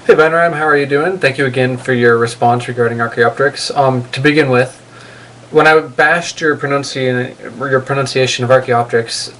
Hey Benram, how are you doing? Thank you again for your response regarding Archaeopteryx. To begin with, when I bashed your pronunciation of Archaeopteryx,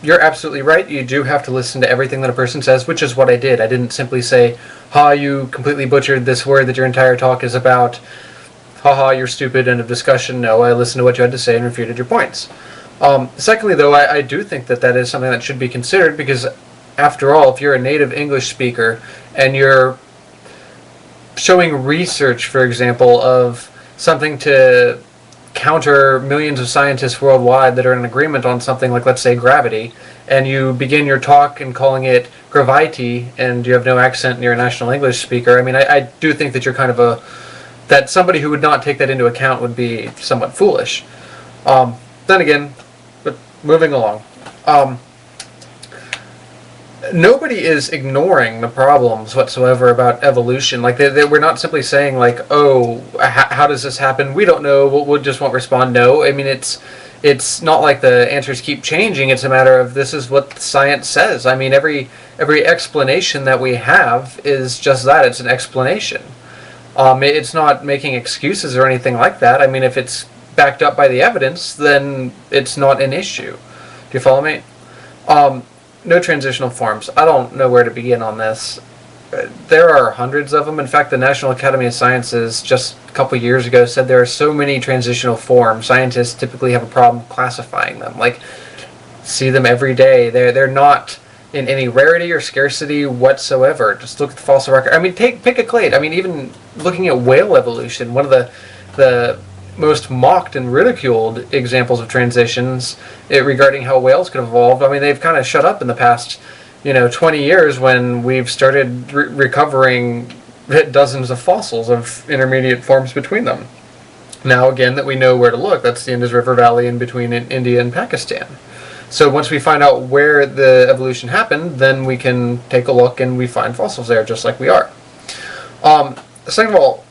you're absolutely right. You do have to listen to everything that a person says, which is what I did. I didn't simply say, "Ha, you completely butchered this word that your entire talk is about. Haha, you're stupid." End of discussion. No, I listened to what you had to say and refuted your points. Secondly, though, I do think that that is something that should be considered because, after all, if you're a native English speaker and you're showing research, for example, of something to counter millions of scientists worldwide that are in agreement on something like, let's say, gravity, and you begin your talk and calling it gravity, and you have no accent and you're a national English speaker, I mean, I do think that you're kind of that somebody who would not take that into account would be somewhat foolish. Then again, but moving along. Nobody is ignoring the problems whatsoever about evolution. Like, we're not simply saying, like, oh, how does this happen? We don't know. We'll just won't respond. No. I mean, it's not like the answers keep changing. It's a matter of this is what science says. I mean, every explanation that we have is just that. It's an explanation. It's not making excuses or anything like that. I mean, if it's backed up by the evidence, then it's not an issue. Do you follow me? No transitional forms. I don't know where to begin on this. There are hundreds of them. In fact, the National Academy of Sciences just a couple years ago said there are so many transitional forms. Scientists typically have a problem classifying them. Like, see them every day. They're not in any rarity or scarcity whatsoever. Just look at the fossil record. I mean, pick a clade. I mean, even looking at whale evolution, one of the most mocked and ridiculed examples of transitions regarding how whales could have evolved. I mean, they've kind of shut up in the past, 20 years when we've started recovering dozens of fossils of intermediate forms between them. Now, again, that we know where to look, that's the Indus River Valley in between India and Pakistan. So once we find out where the evolution happened, then we can take a look and we find fossils there, just like we are. Second of all,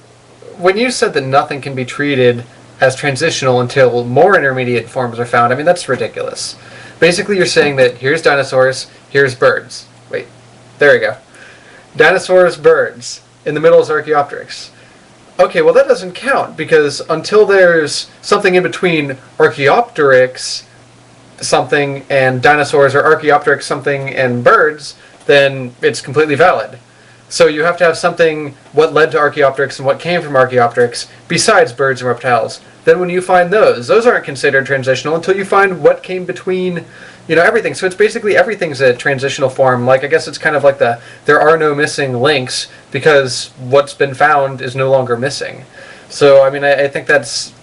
when you said that nothing can be treated as transitional until more intermediate forms are found, I mean, that's ridiculous. Basically, you're saying that here's dinosaurs, here's birds. Wait, there we go. Dinosaurs, birds. In the middle is Archaeopteryx. Okay, well, that doesn't count, because until there's something in between Archaeopteryx something and dinosaurs, or Archaeopteryx something and birds, then it's completely valid. So you have to have something, what led to Archaeopteryx and what came from Archaeopteryx, besides birds and reptiles. Then when you find those aren't considered transitional until you find what came between, everything. So it's basically everything's a transitional form. Like, I guess it's kind of like there are no missing links because what's been found is no longer missing. So, I mean, I think that's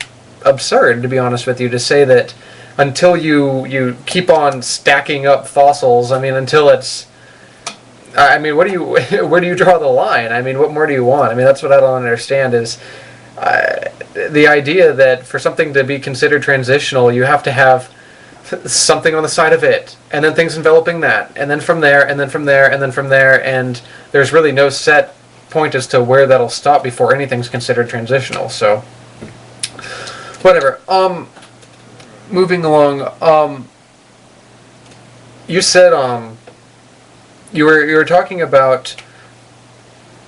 absurd, to be honest with you, to say that until you keep on stacking up fossils, I mean, until it's... I mean, where do you draw the line? I mean, what more do you want? I mean, that's what I don't understand is the idea that for something to be considered transitional, you have to have something on the side of it, and then things enveloping that, and then from there, and then from there, and then from there, and there's really no set point as to where that'll stop before anything's considered transitional. So, whatever. Moving along. You said You were talking about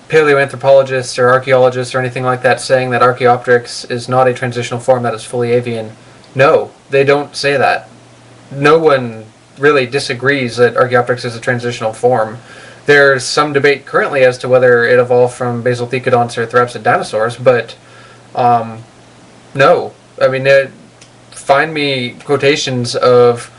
paleoanthropologists or archaeologists or anything like that saying that Archaeopteryx is not a transitional form that is fully avian. No, they don't say that. No one really disagrees that Archaeopteryx is a transitional form. There's some debate currently as to whether it evolved from basalthecodonts or therapsid dinosaurs, but no. I mean, find me quotations of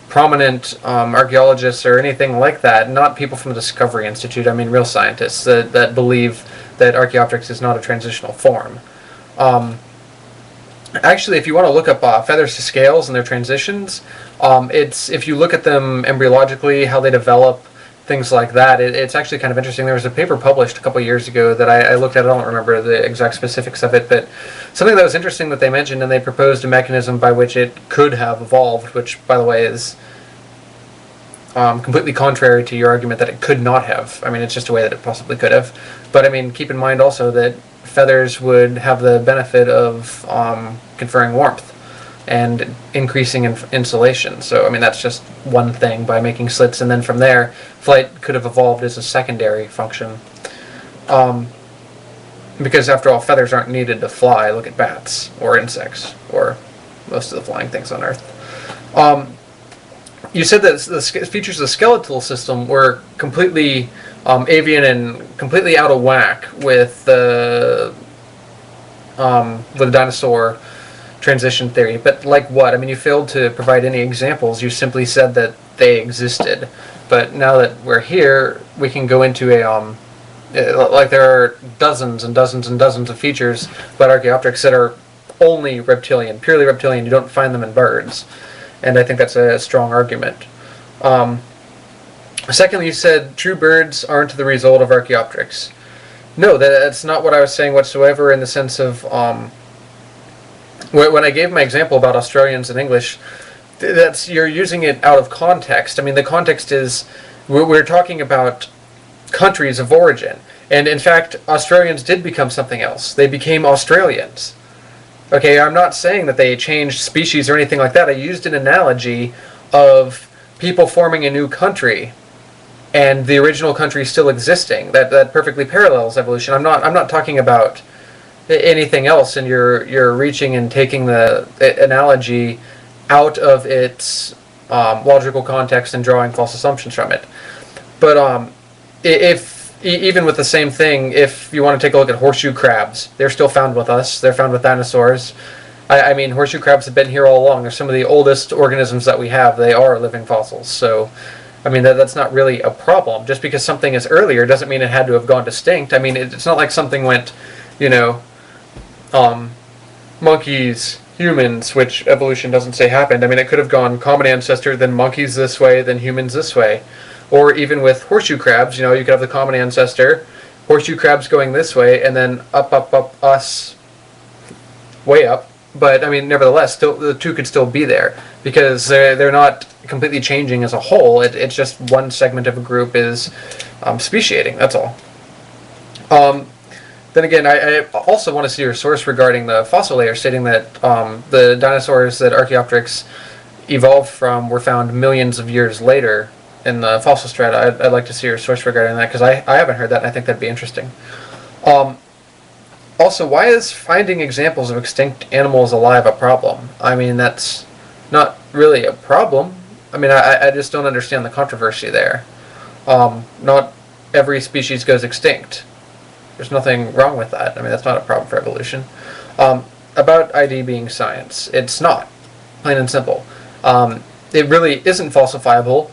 prominent archaeologists or anything like that, not people from the Discovery Institute, I mean real scientists that believe that Archaeopteryx is not a transitional form. Actually, if you want to look up feathers to scales and their transitions, if you look at them embryologically, how they develop, things like that, it's actually kind of interesting. There was a paper published a couple years ago that I looked at. I don't remember the exact specifics of it, but something that was interesting that they mentioned, and they proposed a mechanism by which it could have evolved, which, by the way, is completely contrary to your argument that it could not have. I mean, it's just a way that it possibly could have. But, I mean, keep in mind also that feathers would have the benefit of conferring warmth and increasing insulation. So, I mean, that's just one thing by making slits, and then from there, flight could have evolved as a secondary function. Because after all, feathers aren't needed to fly. Look at bats or insects or most of the flying things on Earth. You said that the features of the skeletal system were completely avian and completely out of whack with the dinosaur transition theory. But like what? I mean, you failed to provide any examples. You simply said that they existed. But now that we're here, we can go into a like there are dozens and dozens and dozens of features about Archaeopteryx that are only reptilian, purely reptilian. You don't find them in birds, and I think that's a strong argument. Secondly, you said true birds aren't the result of Archaeopteryx. No, that's not what I was saying whatsoever. In the sense of when I gave my example about Australians and English, that's you're using it out of context. I mean, the context is we're talking about countries of origin. And in fact, Australians did become something else. They became Australians. Okay, I'm not saying that they changed species or anything like that. I used an analogy of people forming a new country and the original country still existing. That perfectly parallels evolution. I'm not talking about anything else, and you're reaching and taking the analogy out of its logical context and drawing false assumptions from it. But if even with the same thing, if you want to take a look at horseshoe crabs, they're still found with us. They're found with dinosaurs. I mean, horseshoe crabs have been here all along. They're some of the oldest organisms that we have. They are living fossils. So, I mean, that's not really a problem. Just because something is earlier doesn't mean it had to have gone extinct. I mean, it's not like something went, monkeys, humans, which evolution doesn't say happened. I mean, it could have gone common ancestor, then monkeys this way, then humans this way. Or even with horseshoe crabs, you could have the common ancestor, horseshoe crabs going this way, and then up, us, way up. But, I mean, nevertheless, the two could still be there, because they're not completely changing as a whole. It's just one segment of a group is speciating, that's all. Then again, I also want to see your source regarding the fossil layer, stating that the dinosaurs that Archaeopteryx evolved from were found millions of years later in the fossil strata. I'd like to see your source regarding that, because I haven't heard that, and I think that'd be interesting. Also, why is finding examples of extinct animals alive a problem? I mean, that's not really a problem. I mean, I just don't understand the controversy there. Not every species goes extinct. There's nothing wrong with that. I mean, that's not a problem for evolution. About ID being science, it's not. Plain and simple. It really isn't falsifiable.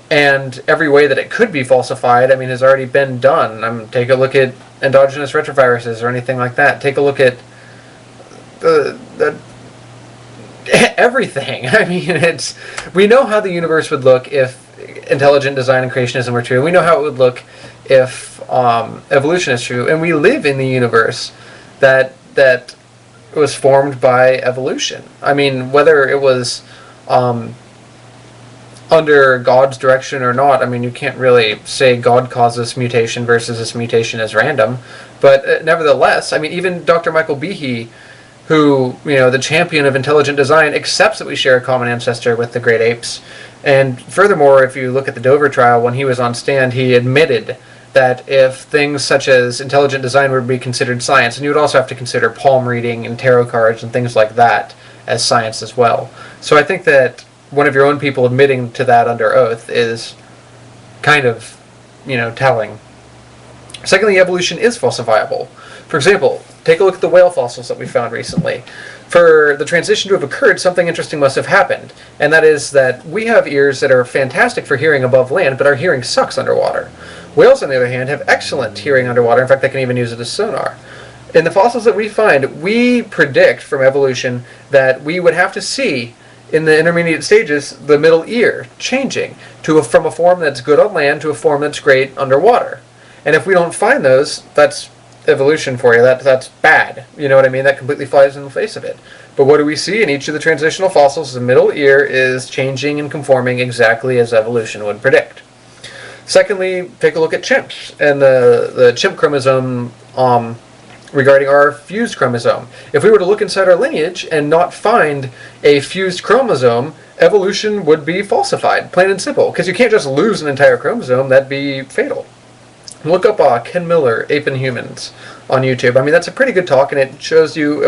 And every way that it could be falsified, I mean, has already been done. Take a look at endogenous retroviruses or anything like that. Take a look at everything. I mean, we know how the universe would look if intelligent design and creationism were true. We know how it would look if evolution is true. And we live in the universe that was formed by evolution. I mean, whether it was under God's direction or not, I mean, you can't really say God caused this mutation versus this mutation is random. But nevertheless, I mean, even Dr. Michael Behe, who, the champion of intelligent design, accepts that we share a common ancestor with the great apes. And furthermore, if you look at the Dover trial, when he was on stand, he admitted that if things such as intelligent design would be considered science, and you would also have to consider palm reading and tarot cards and things like that as science as well. So I think that one of your own people admitting to that under oath is kind of, telling. Secondly, evolution is falsifiable. For example, take a look at the whale fossils that we found recently. For the transition to have occurred, something interesting must have happened, and that is that we have ears that are fantastic for hearing above land, but our hearing sucks underwater. Whales, on the other hand, have excellent hearing underwater. In fact, they can even use it as sonar. In the fossils that we find, we predict from evolution that we would have to see in the intermediate stages the middle ear changing from a form that's good on land to a form that's great underwater. And if we don't find those, that's evolution for you. That's bad. You know what I mean? That completely flies in the face of it. But what do we see in each of the transitional fossils? The middle ear is changing and conforming exactly as evolution would predict. Secondly, take a look at chimps and the chimp chromosome regarding our fused chromosome. If we were to look inside our lineage and not find a fused chromosome, evolution would be falsified, plain and simple, because you can't just lose an entire chromosome. That'd be fatal. Look up Ken Miller, Ape and Humans on YouTube. I mean, that's a pretty good talk, and it shows you